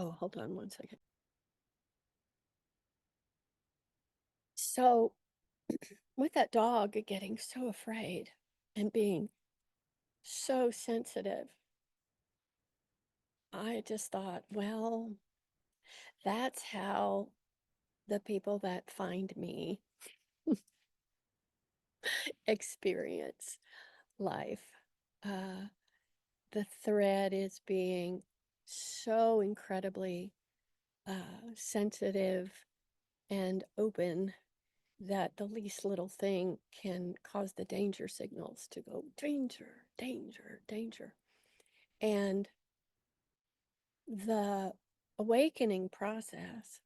Oh, hold on one second. So, with that dog getting so afraid and being so sensitive, I just thought, well, that's how the people that find me experience life. Uh, the thread is being so incredibly sensitive and open that the least little thing can cause the danger signals to go danger, danger, danger. And the awakening process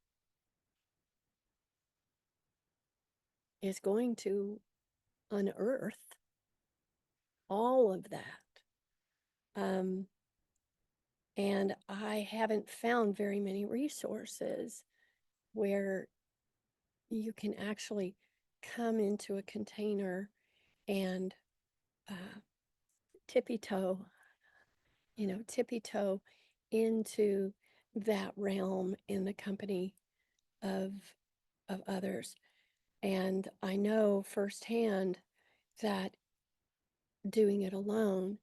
is going to unearth all of that. Um, and I haven't found very many resources where you can actually come into a container and uh, tippy toe, tippy toe into that realm in the company of others. And I know firsthand that doing it alone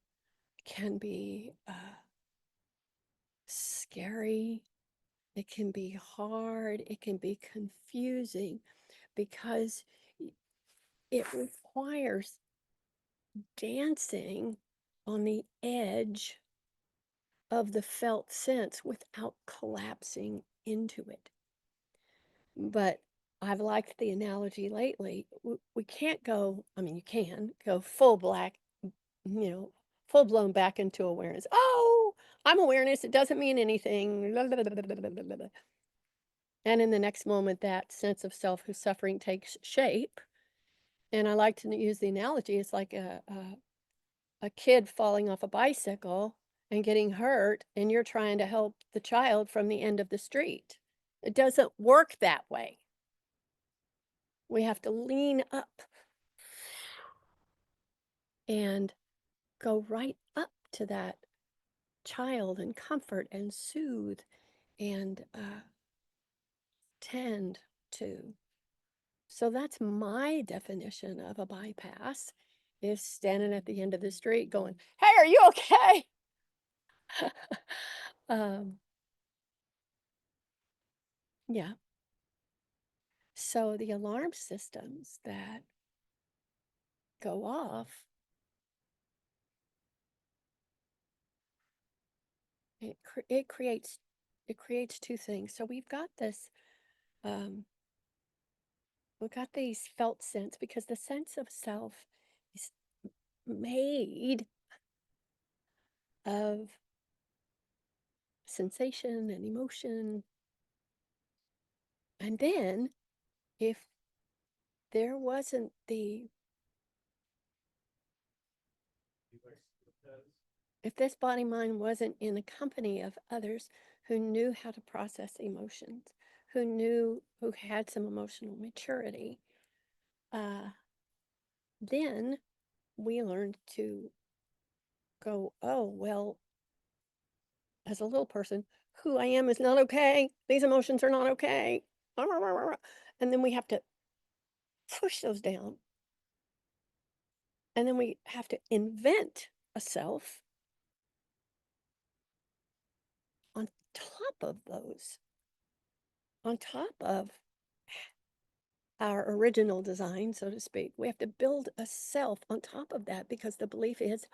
can be scary. It can be hard. It can be confusing because it requires dancing on the edge of the felt sense without collapsing into it. But I've liked the analogy lately. We can't go, I mean, you can go full black, full blown back into awareness. Oh, I'm awareness. It doesn't mean anything. And in the next moment, that sense of self whose suffering takes shape. And I like to use the analogy, it's like a kid falling off a bicycle and getting hurt, and you're trying to help the child from the end of the street. It doesn't work that way. We have to lean up and go right up to that child and comfort and soothe and tend to. So that's my definition of a bypass, is standing at the end of the street going, hey, are you okay? um, yeah. So the alarm systems that go off, it creates two things. So we've got this um, we've got these felt sense, because the sense of self is made of sensation and emotion. And then if there wasn't if this body mind wasn't in the company of others who knew how to process emotions, who had some emotional maturity, then we learned to go, oh, well, as a little person, who I am is not okay. These emotions are not okay. And then we have to push those down. And then we have to invent a self on top of those, on top of our original design, so to speak. We have to build a self on top of that, because the belief is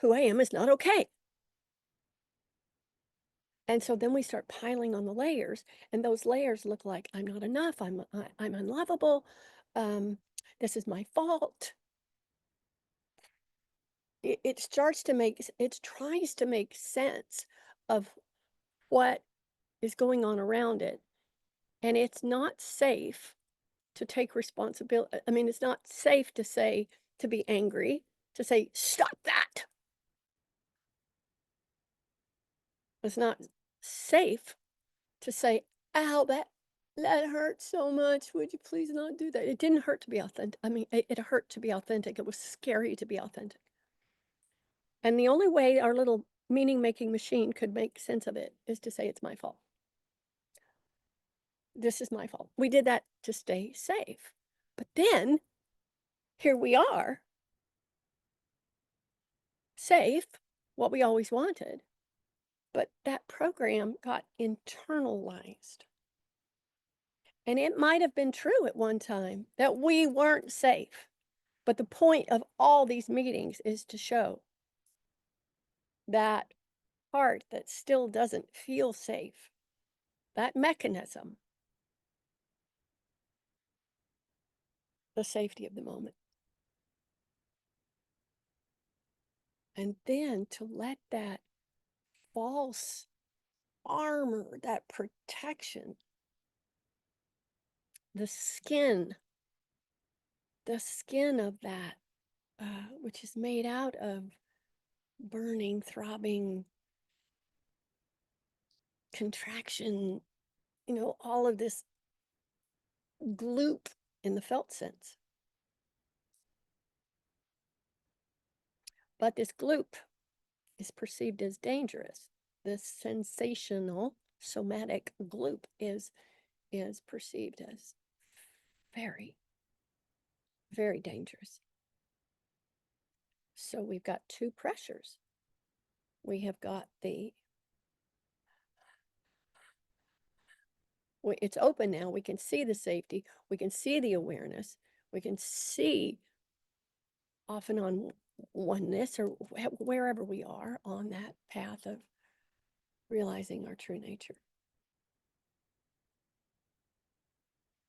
who I am is not okay. And so then we start piling on the layers, and those layers look like I'm not enough, I'm unlovable, this is my fault. It starts to it tries to make sense of what is going on around it, and it's not safe to take responsibility. I mean, it's not safe to say, to be angry, to say, stop that. It's not safe to say, ow, that hurt so much. Would you please not do that? It didn't hurt to be authentic. I mean, it hurt to be authentic. It was scary to be authentic. And the only way our little meaning-making machine could make sense of it is to say it's my fault. This is my fault. We did that to stay safe. But then here we are, safe, what we always wanted, but that program got internalized. And it might have been true at one time that we weren't safe. But the point of all these meetings is to show that part that still doesn't feel safe, that mechanism, the safety of the moment. And then to let that false armor, that protection, the skin of that, which is made out of burning, throbbing, contraction, all of this gloop in the felt sense. But this gloop is perceived as dangerous. This sensational somatic gloop is perceived as very, very dangerous. So we've got two pressures. We have got it's open now. We can see the safety. We can see the awareness. We can see off and on oneness, or wherever we are on that path of realizing our true nature.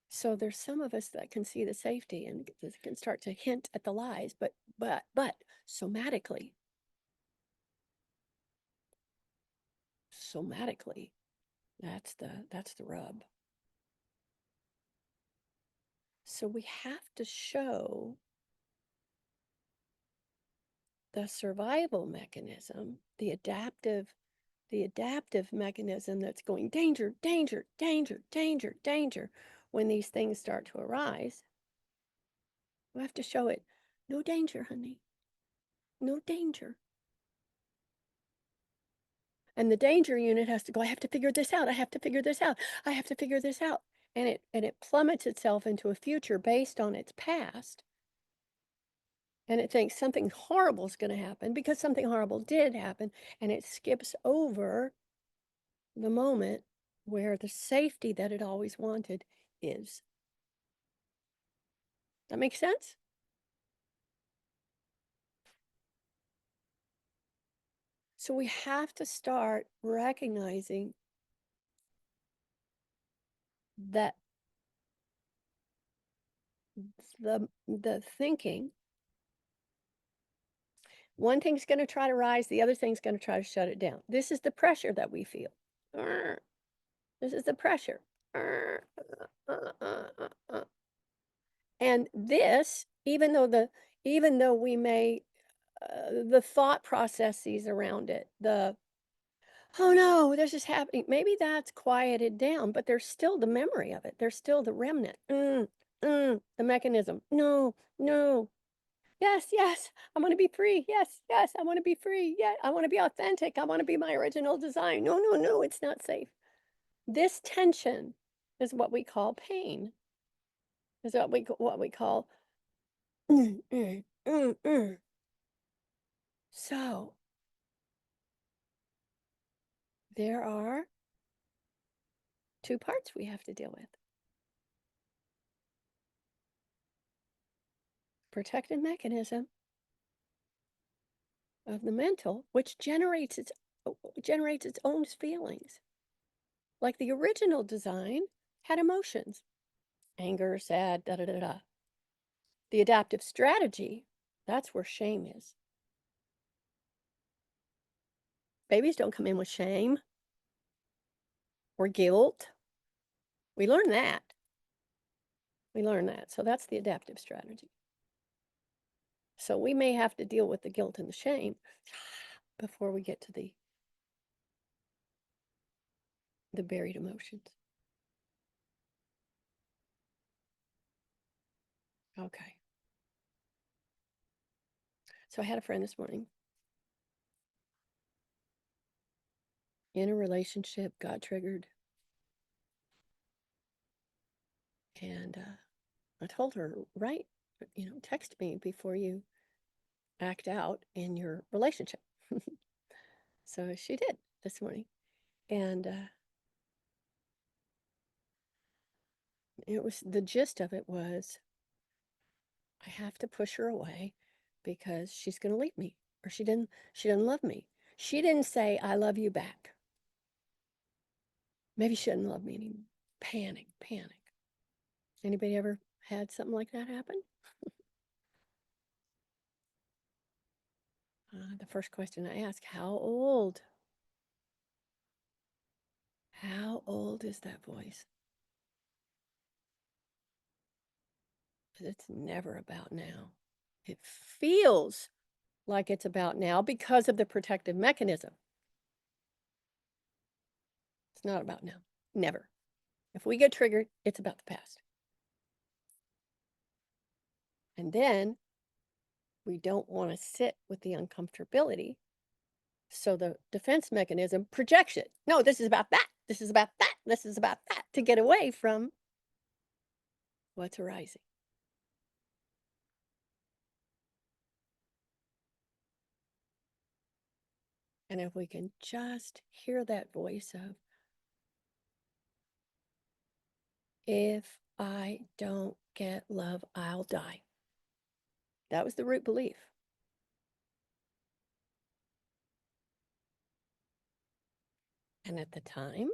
So there's some of us that can see the safety and can start to hint at the lies, but somatically, that's the rub. So we have to show the survival mechanism, the adaptive mechanism that's going danger, danger, danger, danger, danger. When these things start to arise, we have to show it, no danger, honey, no danger. And the danger unit has to go, I have to figure this out. I have to figure this out. I have to figure this out. And it plummets itself into a future based on its past. And it thinks something horrible is going to happen because something horrible did happen. And it skips over the moment where the safety that it always wanted is. That makes sense? So we have to start recognizing that the thinking, one thing's going to try to rise, the other thing's going to try to shut it down. This is the pressure that we feel. This is the pressure. And this, even though we may, the thought processes around it, oh no, this is happening, maybe that's quieted down, but there's still the memory of it. There's still the remnant. The mechanism. No, no. Yes, yes, I want to be free. Yes, yes, I want to be free. Yeah, I want to be authentic. I want to be my original design. No, no, no, it's not safe. This tension is what we call pain. Is what we call mm, mm, mm, mm. So there are two parts we have to deal with. Protective mechanism of the mental, which generates its own feelings. Like the original design had emotions, anger, sad, da da da da. The adaptive strategy, that's where shame is. Babies don't come in with shame or guilt. We learn that. So that's the adaptive strategy. So we may have to deal with the guilt and the shame before we get to the buried emotions. Okay. So I had a friend this morning in a relationship, got triggered, and I told her, right, text me before you act out in your relationship. So she did this morning. And it was the gist of it was I have to push her away because she's going to leave me, or she doesn't love me. She didn't say I love you back. Maybe she doesn't love me anymore. Panic, panic. Anybody ever had something like that happen? The first question I ask, how old? How old is that voice? It's never about now. It feels like it's about now because of the protective mechanism. It's not about now. Never. If we get triggered, it's about the past. And then we don't want to sit with the uncomfortability. So the defense mechanism projects it. No, this is about that. This is about that. This is about that to get away from what's arising. And if we can just hear that voice of, if I don't get love, I'll die. That was the root belief. And at the time,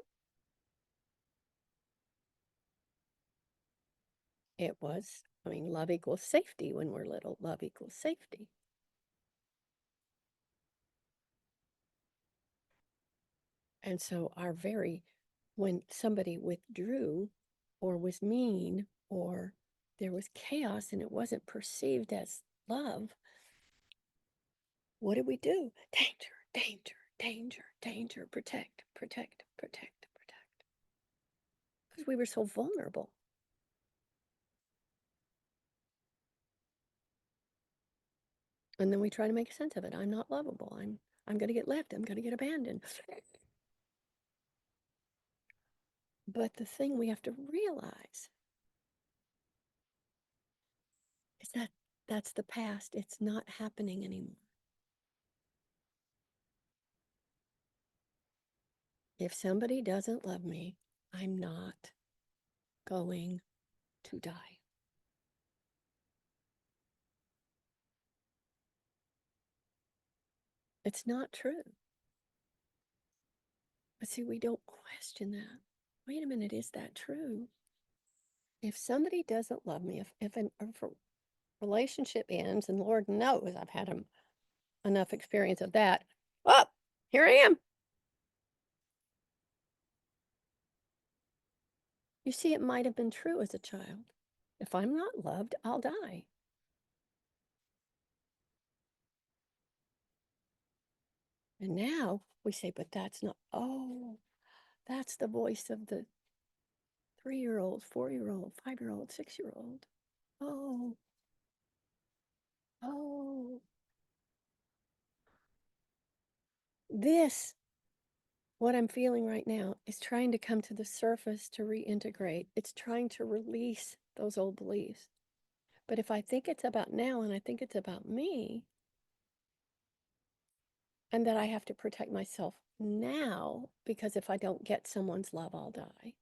it was, love equals safety when we're little. Love equals safety. And so when somebody withdrew or was mean or there was chaos and it wasn't perceived as love, what did we do? Danger, danger, danger, danger, protect, protect, protect, protect. Because we were so vulnerable. And then we try to make sense of it. I'm not lovable. I'm going to get left. I'm going to get abandoned. But the thing we have to realize is that that's the past. It's not happening anymore. If somebody doesn't love me, I'm not going to die. It's not true. But see, we don't question that. Wait a minute, is that true? If somebody doesn't love me, if a relationship ends, and Lord knows I've had enough experience of that, oh, here I am. You see, it might have been true as a child. If I'm not loved, I'll die. And now we say, but that's not, oh, that's the voice of the 3-year-old, 4-year-old, 5-year-old, 6-year-old. Oh, oh. This, what I'm feeling right now, is trying to come to the surface to reintegrate. It's trying to release those old beliefs. But if I think it's about now and I think it's about me, and that I have to protect myself now because if I don't get someone's love, I'll die,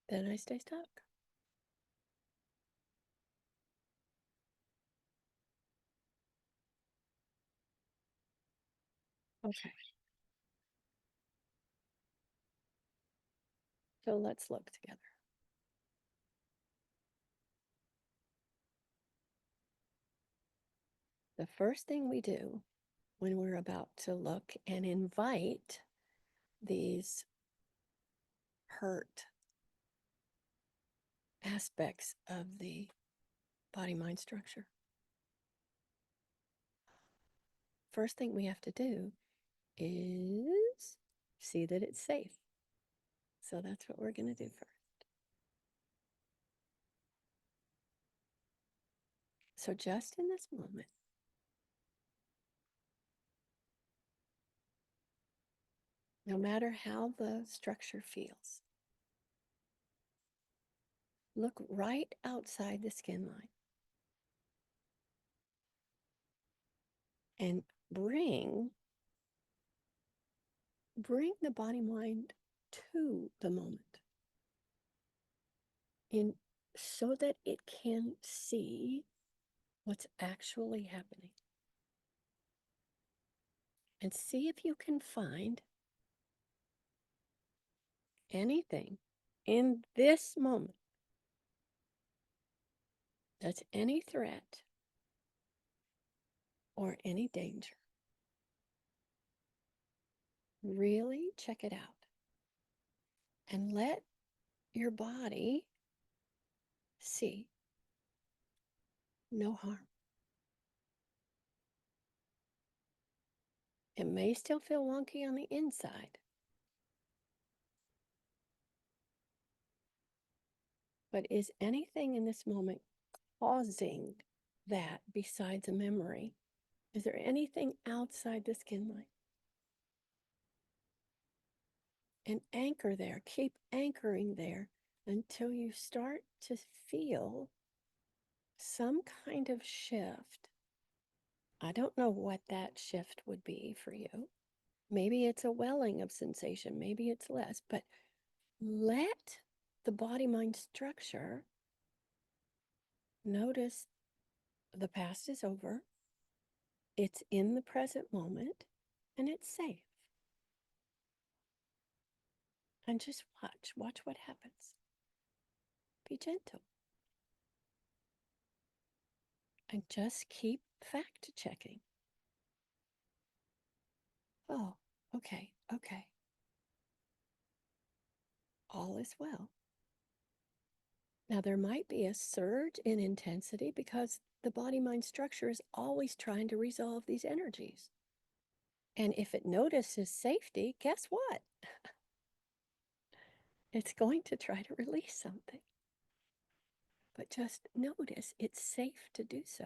then I stay stuck. Okay. So let's look together. The first thing we do when we're about to look and invite these hurt aspects of the body-mind structure, first thing we have to do is see that it's safe. So that's what we're going to do first. So just in this moment, no matter how the structure feels. Look right outside the skin line and bring the body mind to the moment in so that it can see what's actually happening. And see if you can find anything in this moment that's any threat or any danger. Really check it out and let your body see no harm. It may still feel wonky on the inside, but is anything in this moment causing that besides a memory? Is there anything outside the skin line? And anchor there, keep anchoring there until you start to feel some kind of shift. I don't know what that shift would be for you. Maybe it's a welling of sensation, maybe it's less, but let the body mind structure notice the past is over, it's in the present moment, and it's safe. And just watch what happens. Be gentle. And just keep fact checking. Oh, okay. All is well. Now, there might be a surge in intensity because the body mind structure is always trying to resolve these energies. And if it notices safety, guess what? It's going to try to release something. But just notice it's safe to do so.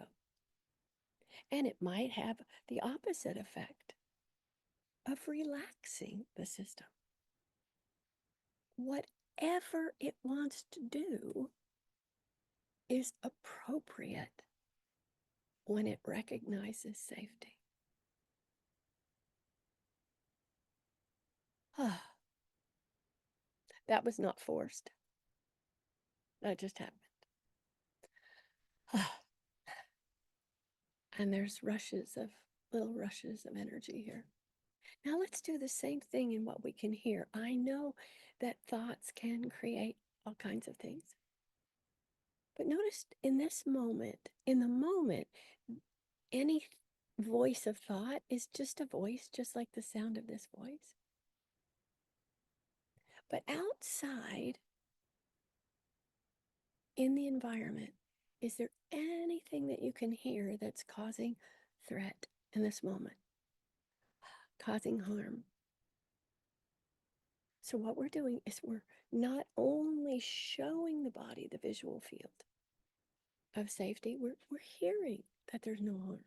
And it might have the opposite effect of relaxing the system. Whatever it wants to do is appropriate when it recognizes safety. That was not forced. That just happened. And there's little rushes of energy here. Now let's do the same thing in what we can hear. I know that thoughts can create all kinds of things. But notice in this moment, in the moment, any voice of thought is just a voice, just like the sound of this voice. But outside, in the environment, is there anything that you can hear that's causing threat in this moment, causing harm? So what we're doing is we're not only showing the body the visual field of safety, we're hearing that there's no harm.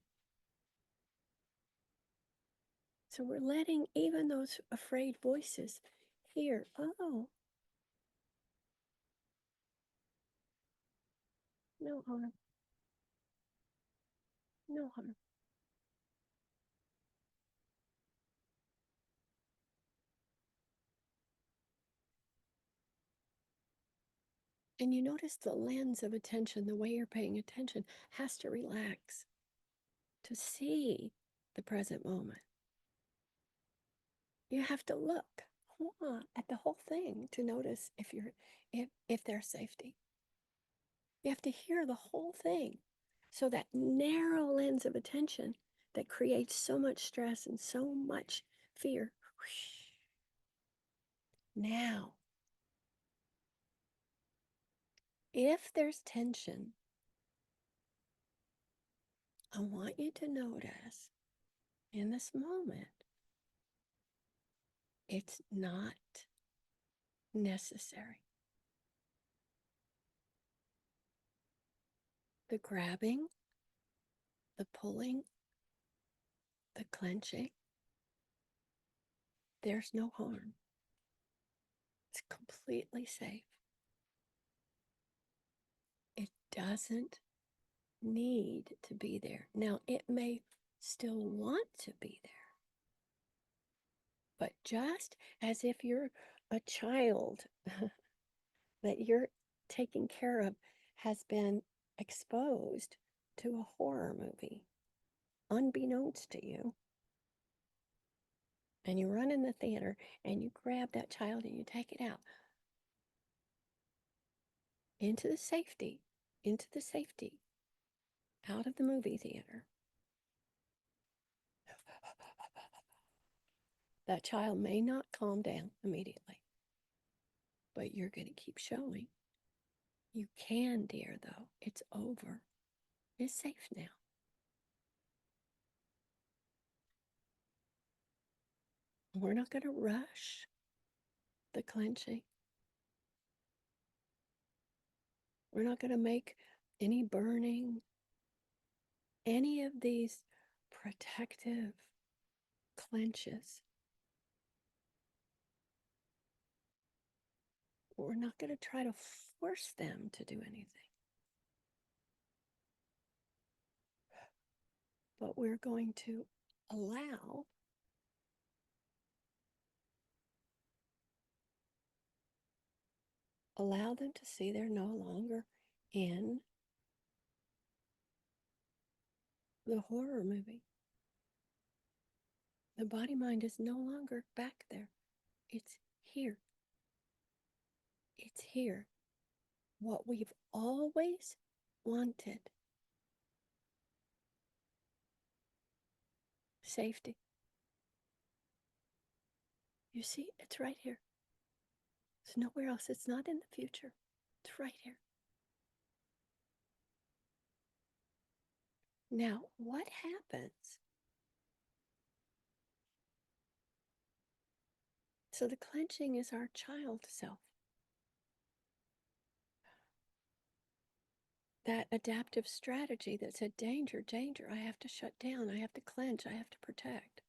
So we're letting even those afraid voices hear, oh, no harm, no harm. And you notice the lens of attention, the way you're paying attention, has to relax to see the present moment. You have to look at the whole thing to notice if there's safety. You have to hear the whole thing. So that narrow lens of attention that creates so much stress and so much fear. Now, if there's tension, I want you to notice in this moment, it's not necessary. The grabbing, the pulling, the clenching, There's no harm. It's completely safe. It doesn't need to be there. Now, it may still want to be there, but just as if you're a child that you're taking care of has been exposed to a horror movie, unbeknownst to you, and you run in the theater and you grab that child and you take it out into the safety, out of the movie theater. That child may not calm down immediately, but you're going to keep showing. You can, dear, though. It's over. It's safe now. We're not going to rush the clenching. We're not going to make any burning, any of these protective clenches. We're not going to try to force them to do anything. But we're going to allow them to see they're no longer in the horror movie. The body mind is no longer back there. It's here. It's here. What we've always wanted. Safety. You see, it's right here. It's nowhere else. It's not in the future. It's right here. Now, what happens? So the clenching is our child self. That adaptive strategy that said, danger, danger, I have to shut down, I have to clench, I have to protect.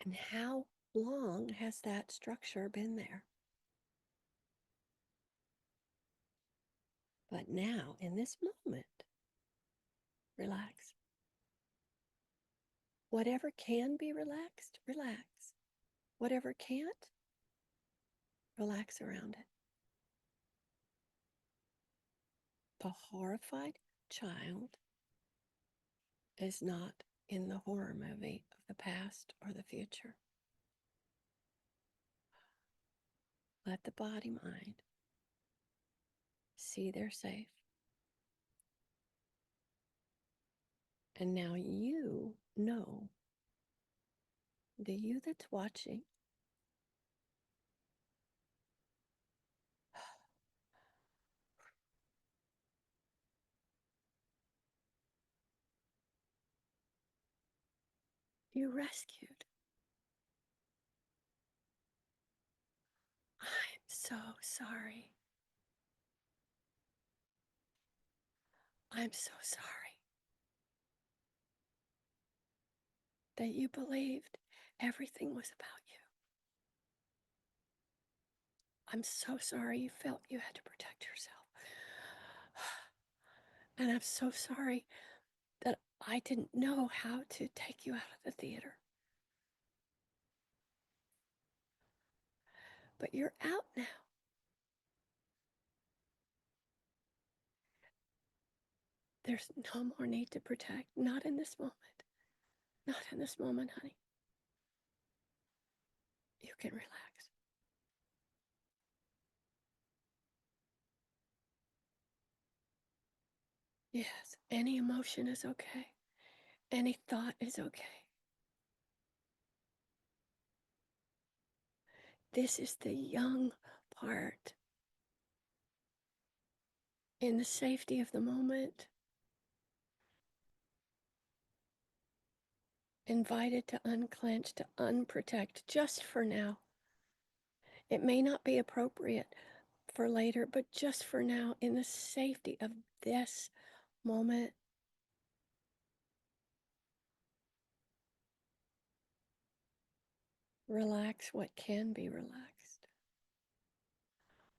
And how long has that structure been there? But now, in this moment, relax. Whatever can be relaxed, relax. Whatever can't, relax around it. The horrified child is not in the horror movie of the past or the future. Let the body mind see they're safe. And now you know, the you that's watching, you rescued. I'm so sorry. I'm so sorry that you believed everything was about you. I'm so sorry you felt you had to protect yourself. And I'm so sorry that I didn't know how to take you out of the theater. But you're out now. There's no more need to protect. Not in this moment. Not in this moment, honey. You can relax. Yes, any emotion is okay. Any thought is okay. This is the young part. In the safety of the moment, invited to unclench, to unprotect, just for now. It may not be appropriate for later, but just for now, in the safety of this moment. Relax what can be relaxed.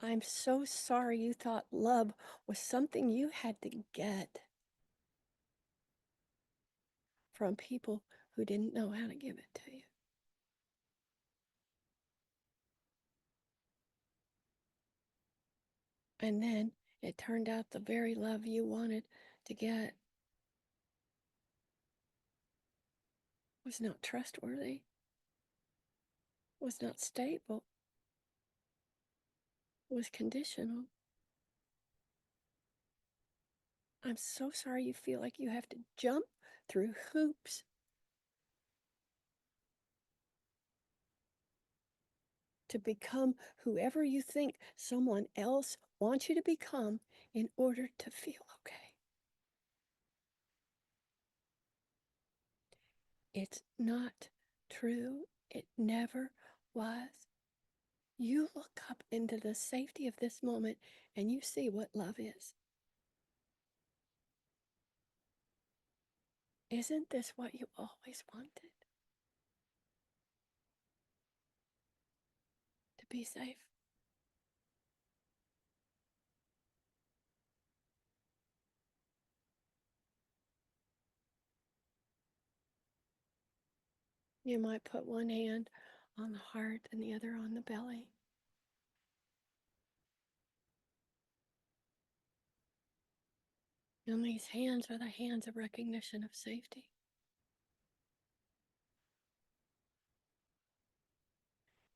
I'm so sorry you thought love was something you had to get from people who didn't know how to give it to you. And then it turned out the very love you wanted to get was not trustworthy, was not stable, was conditional. I'm so sorry you feel like you have to jump through hoops to become whoever you think someone else wants you to become in order to feel okay. It's not true. It never was. You look up into the safety of this moment and you see what love is. Isn't this what you always wanted? To be safe? You might put one hand on the heart and the other on the belly. And these hands are the hands of recognition of safety.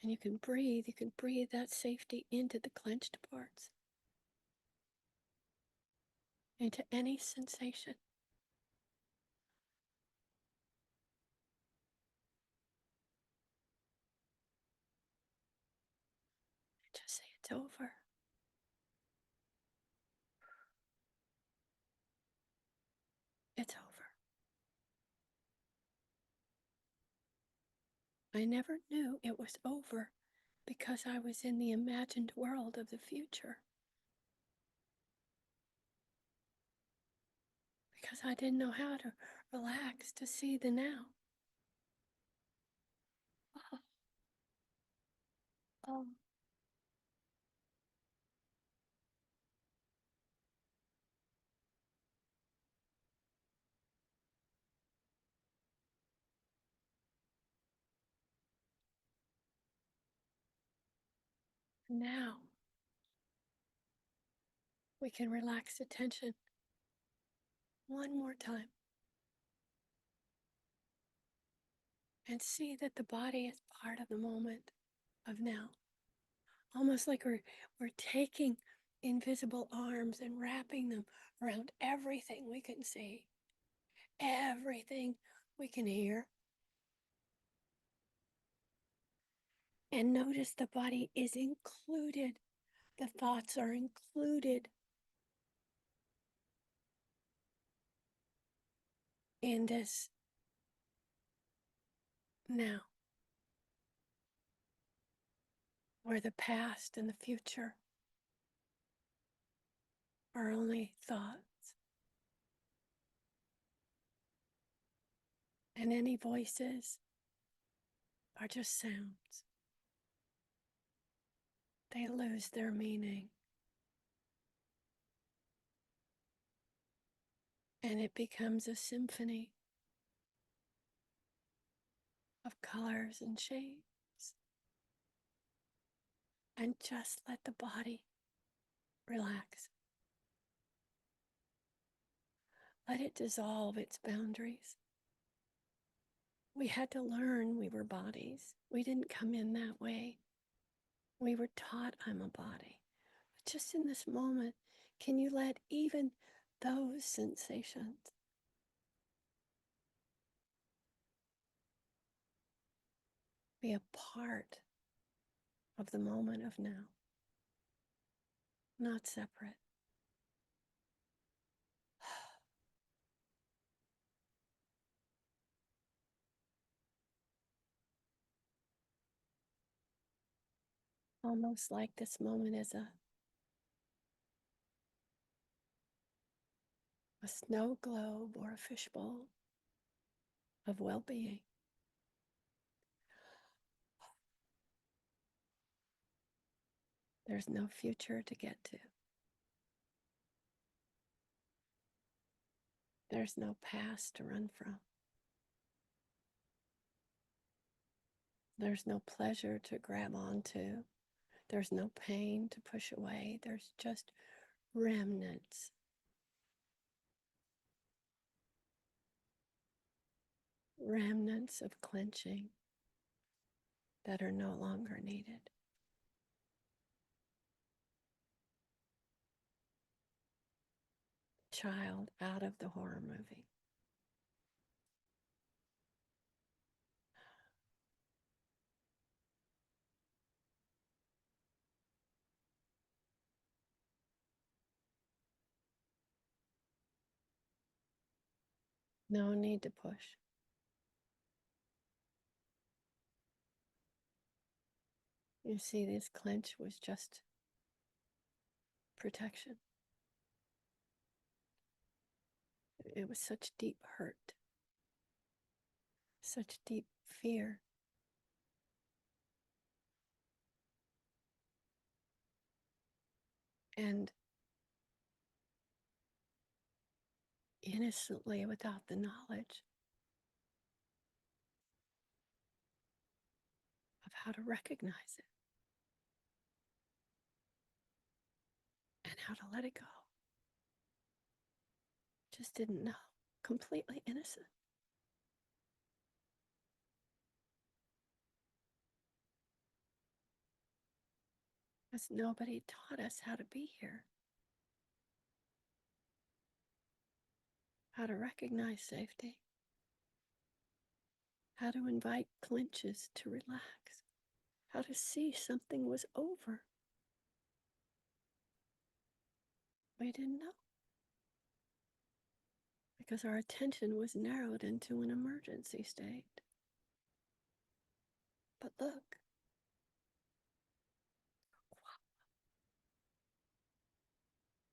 And you can breathe that safety into the clenched parts, into any sensation. And just say it's over. It's over. I never knew it was over because I was in the imagined world of the future. Because I didn't know how to relax to see the now. Oh, oh. Now we can relax the tension one more time and see that the body is part of the moment of now. Almost like we're taking invisible arms and wrapping them around everything we can see, everything we can hear. And notice the body is included. The thoughts are included in this now, where the past and the future are only thoughts. And any voices are just sounds. They lose their meaning. And it becomes a symphony of colors and shapes. And just let the body relax. Let it dissolve its boundaries. We had to learn we were bodies. We didn't come in that way. We were taught I'm a body. But just in this moment, can you let even those sensations be a part of the moment of now, not separate? Almost like this moment is a snow globe or a fishbowl of well-being. There's no future to get to. There's no past to run from. There's no pleasure to grab onto. There's no pain to push away. There's just remnants. Remnants of clenching that are no longer needed. Child out of the horror movie. No need to push. You see, this clench was just protection. It was such deep hurt, such deep fear. And innocently, without the knowledge of how to recognize it and how to let it go, just didn't know. Completely innocent. Because nobody taught us how to be here, how to recognize safety, how to invite clenches to relax, how to see something was over. We didn't know because our attention was narrowed into an emergency state. But look,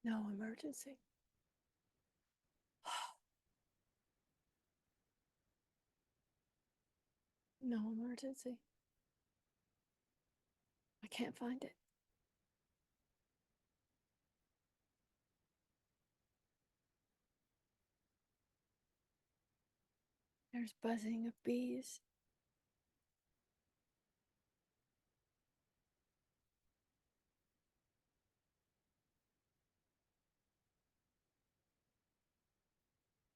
no emergency. No emergency. I can't find it. There's buzzing of bees.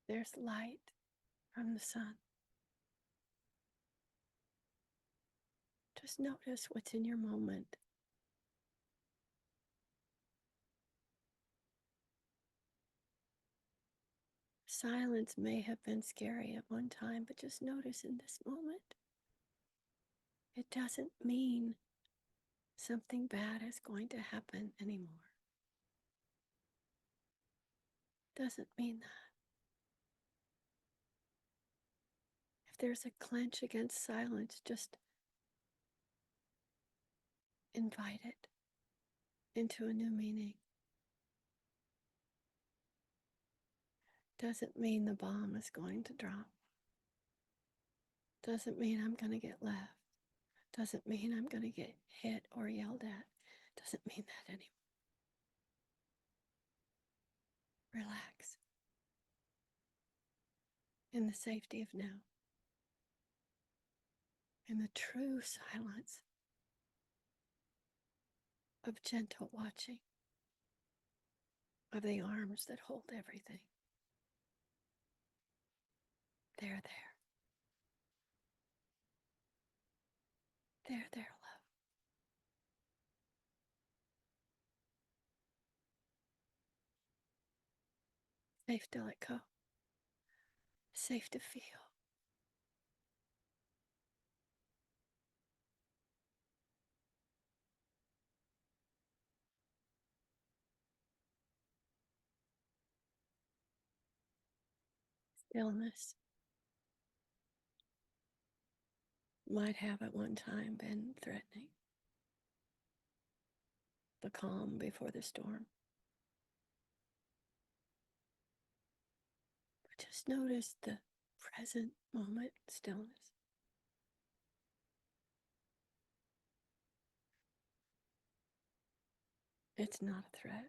There's light from the sun. Just notice what's in your moment. Silence may have been scary at one time, but just notice in this moment, it doesn't mean something bad is going to happen anymore. Doesn't mean that. If there's a clench against silence, just invite it into a new meaning. Doesn't mean the bomb is going to drop. Doesn't mean I'm going to get left. Doesn't mean I'm going to get hit or yelled at. Doesn't mean that anymore. Relax in the safety of now, in the true silence of gentle watching of the arms that hold everything. They're there. They're there, love. Safe to let go. Safe to feel. Stillness might have at one time been threatening. The calm before the storm. But just notice the present moment stillness. It's not a threat.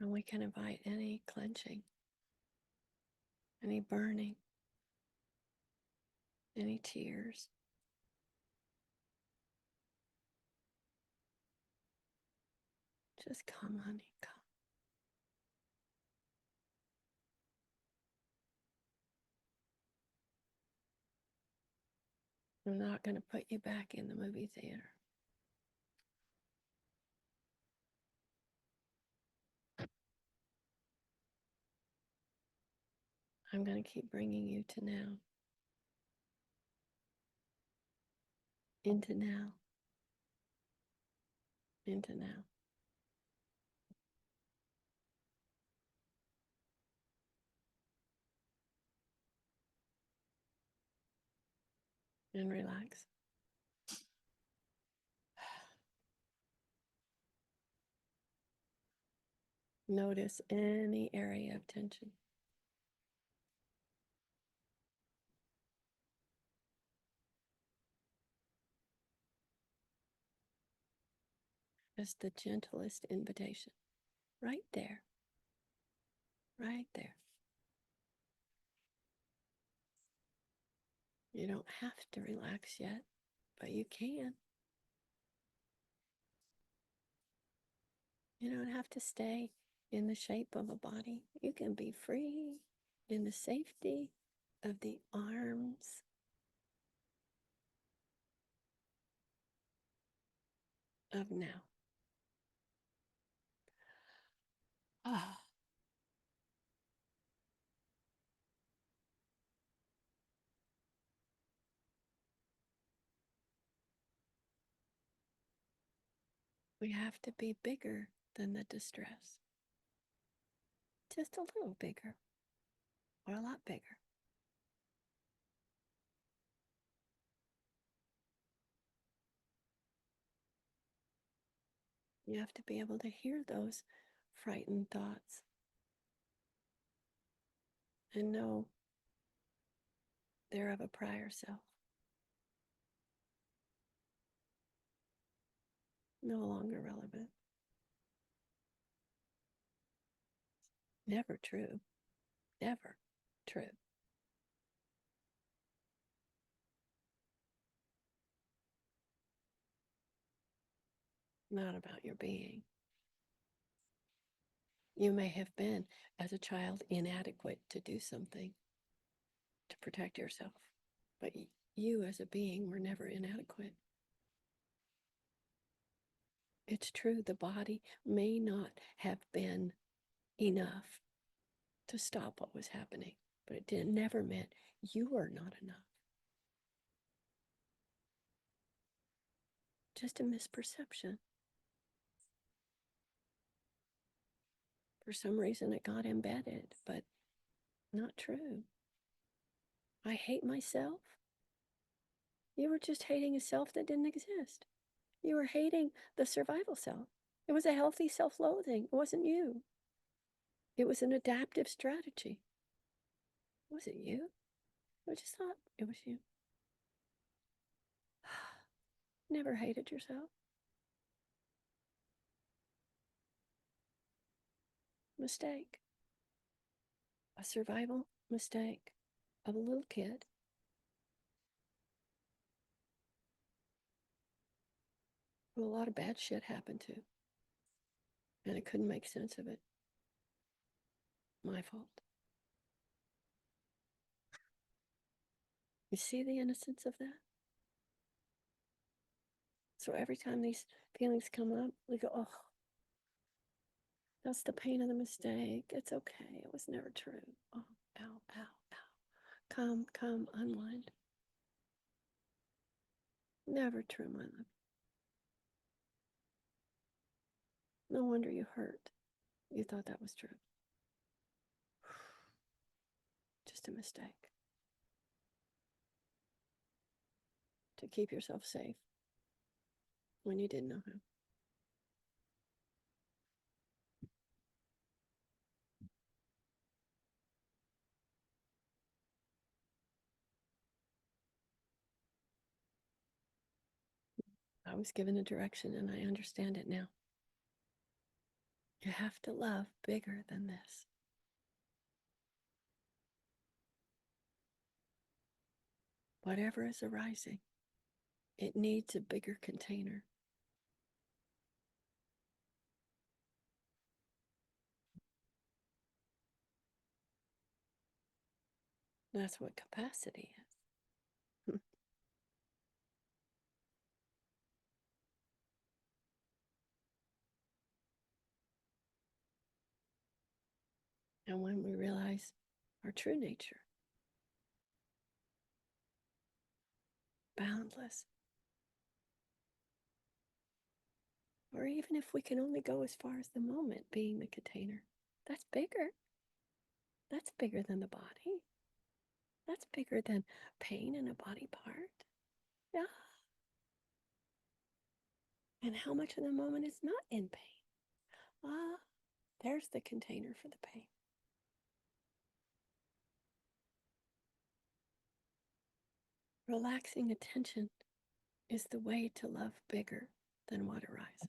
And we can invite any clenching, any burning, any tears. Just come, honey, come. I'm not going to put you back in the movie theater. I'm going to keep bringing you to now. Into now. Into now. And relax. Notice any area of tension. Just the gentlest invitation. Right there. Right there. You don't have to relax yet, but you can. You don't have to stay in the shape of a body. You can be free in the safety of the arms of now. Ah. We have to be bigger than the distress. Just a little bigger, or a lot bigger. You have to be able to hear those frightened thoughts and know they're of a prior self, no longer relevant. Never true. Never true. Not about your being. You may have been, as a child, inadequate to do something to protect yourself, but you as a being were never inadequate. It's true, the body may not have been enough to stop what was happening, but it never meant you were not enough. Just a misperception. For some reason, it got embedded, but not true. I hate myself. You were just hating a self that didn't exist. You were hating the survival self. It was a healthy self-loathing. It wasn't you. It was an adaptive strategy. Was it you? I just thought it was you. Never hated yourself. Mistake. A survival mistake of a little kid. Who a lot of bad shit happened to. And I couldn't make sense of it. My fault. You see the innocence of that? So every time these feelings come up, we go, oh, that's the pain of the mistake. It's okay. It was never true. Oh, ow, ow, ow. Come, unwind. Never true, my love. No wonder you hurt. You thought that was true. Just a mistake. To keep yourself safe when you didn't know how. I was given a direction and I understand it now. You have to love bigger than this. Whatever is arising, it needs a bigger container. That's what capacity is. And when we realize our true nature, boundless, or even if we can only go as far as the moment being the container, that's bigger. That's bigger than the body. That's bigger than pain in a body part. Yeah. And how much of the moment is not in pain? Ah, there's the container for the pain. Relaxing attention is the way to love bigger than what arises.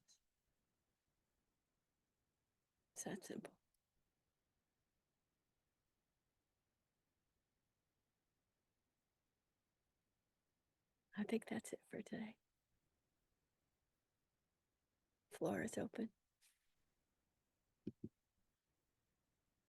It's that simple. I think that's it for today. Floor is open.